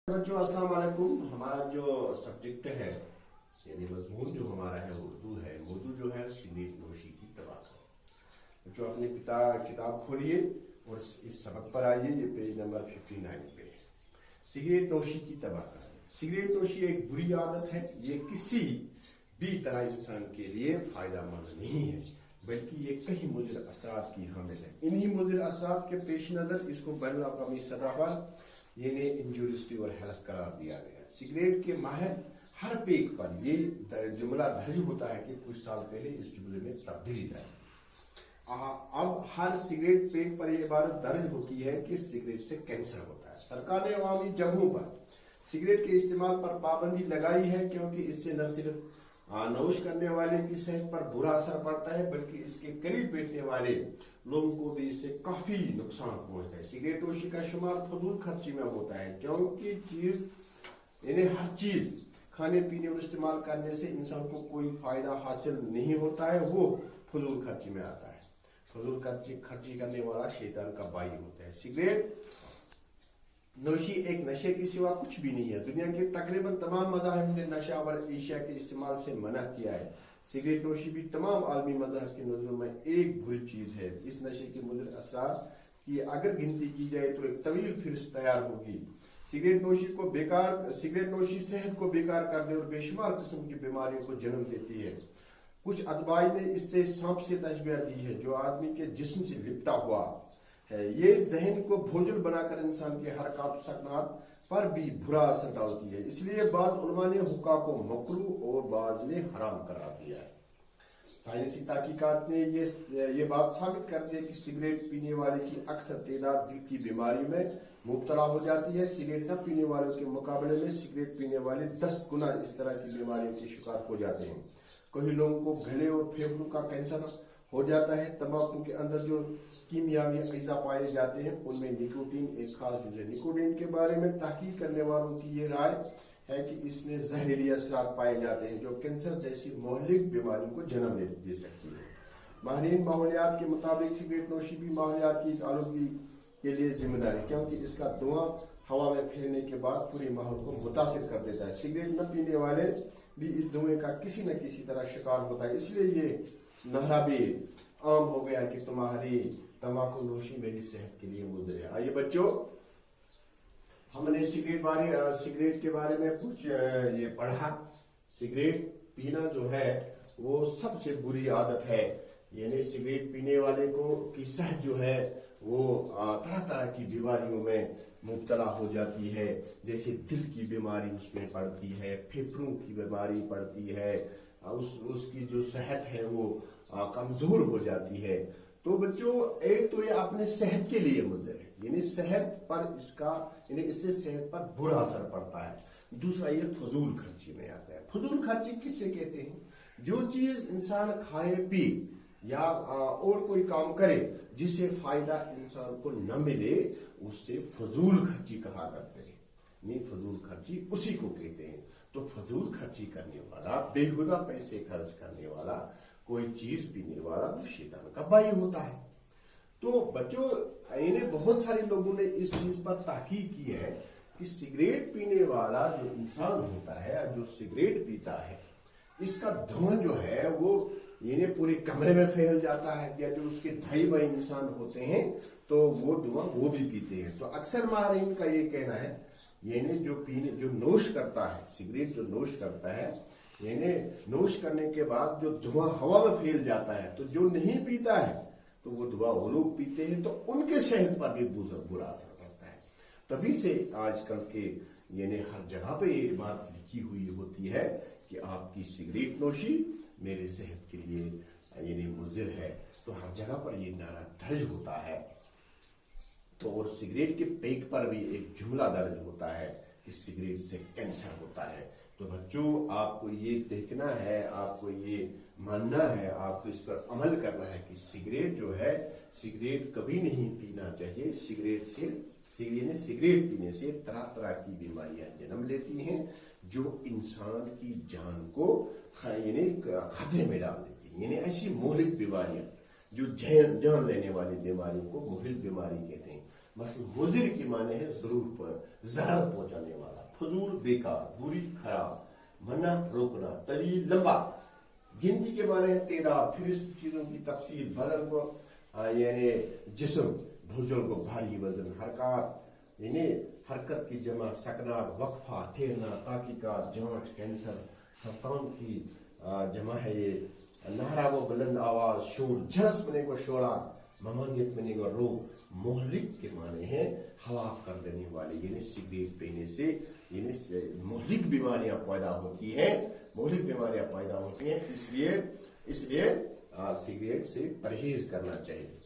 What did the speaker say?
बच्चों अस्सलाम वालेकुम। हमारा जो सब्जेक्ट है यानी मजमून जो हमारा है उर्दू है। मौजूद जो है सिगरेट नोशी की तबाह। बच्चों अपने किताब खोलिए और इस सबक पर आइए। ये पेज नंबर 59 पे। सिगरेट नोशी की तबाह। सिगरेट नोशी एक बुरी आदत है। ये किसी भी तरह इंसान के लिए फायदेमंद नहीं है, बल्कि ये कई मुज़र असरात की हामिल है। इन्हीं मुज़र असरात के पेश नज़र इसको बैनुल अक़वामी सतह पर यानी इंजूरियस और हेल्थ करार दिया गया। सिगरेट के माहिर हर पेक पर ये जुमला दर्ज होता है कि कुछ साल पहले इस जुमले में तब्दीली आई। अब हर सिगरेट पेक पर यह इबारत दर्ज होती है कि सिगरेट से कैंसर होता है। सरकार ने अवामी जगहों पर सिगरेट के इस्तेमाल पर पाबंदी लगाई है, क्योंकि इससे न सिर्फ नोश करने वाले की सेहत पर बुरा असर पड़ता है, बल्कि इसके करीब बैठने वाले लोगों को भी इससे काफी नुकसान पहुंचता है। सिगरेट नोशी का शुमार फजूल खर्ची में होता है, क्योंकि हर चीज खाने पीने और इस्तेमाल करने से इंसान को कोई फायदा हासिल नहीं होता है, वो फजूल खर्ची में आता है। फजूल खर्ची करने वाला शैतान का भाई होता है। सिगरेट नोशी एक नशे की सिवा कुछ भी नहीं है। दुनिया के तकरीबन तमाम मज़ाहिब ने नशा व एशिया के इस्तेमाल से मना किया है। सिगरेट नोशी भी तमाम आलमी मज़ाहिब की नज़रों में एक बुरी चीज़ है। इस नशे के मुज़र असरात की अगर गिनती की जाए तो एक तवील फिहरिस्त तैयार होगी। सिगरेट नोशी सेहत को बेकार कर दे और बेशुमार किस्म की बीमारियों को जन्म देती है। कुछ अदबाई ने इससे सांप से तशबीह दी है, जो आदमी के जिस्म से लिपटा हुआ है। ये जहन को भोजल बनाकर इंसान के हरकत सकनात पर भी बुरा असर डालती है। इसलिए बाज़ उलमा ने हुक्का को मकरूह और बाज़ ने हराम करार दिया है। साइंसी तहकीकात ने ये बात साबित कर दी है कि सिगरेट पीने वाले की अक्सर तादाद दिल की बीमारी में मुब्तला हो जाती है। सिगरेट न पीने वालों के मुकाबले में सिगरेट पीने वाले 10 गुना इस तरह की बीमारियों के शिकार हो जाते हैं। कई लोगों को गले और फेफड़ों का कैंसर हो जाता है। तंबाकू के अंदर जो कीमियावी अज़ा पाए जाते हैं उनमें निकोटीन एक खास जुज़ है। निकोटीन के बारे में तहकीक करने वालों की ये राय है कि इसमें जहरीली असरात पाए जाते हैं, जो कैंसर जैसी मोहलिक बीमारियों को जन्म दे सकती है। माहिरीन माहौलियात के मुताबिक सिगरेट नोशी भी माहौलियात की आलूगी के लिए जिम्मेदार है, क्योंकि इसका धुआं हवा में फैलने के बाद पूरे माहौल को मुतासिर कर देता है। सिगरेट न पीने वाले भी इस धुएं का किसी न किसी तरह शिकार होता है। इसलिए ये नारा भी आम हो गया कि तुम्हारी तंबाकू नोशी मेरी सेहत के लिए मुज़र है। आइए बच्चों, हमने सिगरेट के बारे में कुछ ये पढ़ा। सिगरेट पीना जो है वो सबसे बुरी आदत है। यानी सिगरेट पीने वाले की सेहत जो है वो तरह तरह की बीमारियों में मुब्तला हो जाती है। जैसे दिल की बीमारी उसमें पड़ती है, फेफड़ों की बीमारी पड़ती है, उसकी जो सेहत है वो कमजोर हो जाती है। तो बच्चों, एक तो ये अपने सेहत के लिए मुज़र है, यानी सेहत पर इससे सेहत पर बुरा असर पड़ता है। दूसरा ये फजूल खर्ची में आता है। फजूल खर्ची किससे कहते हैं? जो चीज इंसान खाए पी या और कोई काम करे जिससे फायदा इंसान को न मिले, उससे फजूल खर्ची कहा करते हैं। नहीं, फजूल खर्ची उसी को कहते हैं। तो फजूल खर्ची करने वाला, बेहुदा पैसे खर्च करने वाला, कोई चीज पीने वाला तो शैतान का भाई होता है। तो बच्चों, इन्हें बहुत सारे लोगों ने इस चीज पर तहकीक की है कि सिगरेट पीने वाला जो इंसान होता है, जो सिगरेट पीता है, इसका धुआं जो है वो इन्हें पूरे कमरे में फैल जाता है। या जो उसके भाई भाई इंसान होते हैं तो वो धुआं वो भी पीते हैं। तो अक्सर माहिरीन का ये कहना है, यानी जो नोश करता है, सिगरेट जो नोश करता है, यानी नोश करने के बाद जो धुआं हवा में फैल जाता है, तो जो नहीं पीता है तो वो धुआं वो लोग पीते हैं, तो उनके सेहत पर भी बुरा असर पड़ता है। तभी से आजकल के यानी हर जगह पे ये बात लिखी हुई होती है कि आपकी सिगरेट नोशी मेरे सेहत के लिए यानी मुज़र है। तो हर जगह पर ये नारा दर्ज होता है। तो और सिगरेट के पैक पर भी एक जुमला दर्ज होता है कि सिगरेट से कैंसर होता है। तो बच्चों, आपको ये देखना है, आपको ये मानना है, आपको इस पर अमल करना है कि सिगरेट जो है, सिगरेट कभी नहीं पीना चाहिए। सिगरेट पीने से तरह तरह की बीमारियां जन्म लेती हैं, जो इंसान की जान को खतरे में डाल देती हैं। यानी ऐसी मोहलिक बीमारियां जो जान लेने वाली बीमारियों को मोहलिक बीमारी कहते हैं। मसलन मुज़िर की माने है जरूर पर जहर पहुंचाने वाला। फजूल बेकार, बुरी खराब, मना रोकना, तवील लंबा। गिनती के माने है तेदाद, फिर इस चीजों की तफसील, बदन को यानी जिस्म, भुजों को भारी वजन, हरकत यानी हरकत की जमा, सकनात, वक्फा, ठहरना, ताकीकात, जांच, कैंसर, सरतान की जमा है ये, नारा वो बुलंद आवाज, शोर, झलस बने को शोरा, ममानियत बने को रोग। मोहलिक के माने हैं हलाक कर देने वाले, यानी सिगरेट पीने से यानी मोहलिक बीमारियां पैदा होती हैं, मोहलिक बीमारियां पैदा होती हैं। इसलिए सिगरेट से परहेज करना चाहिए।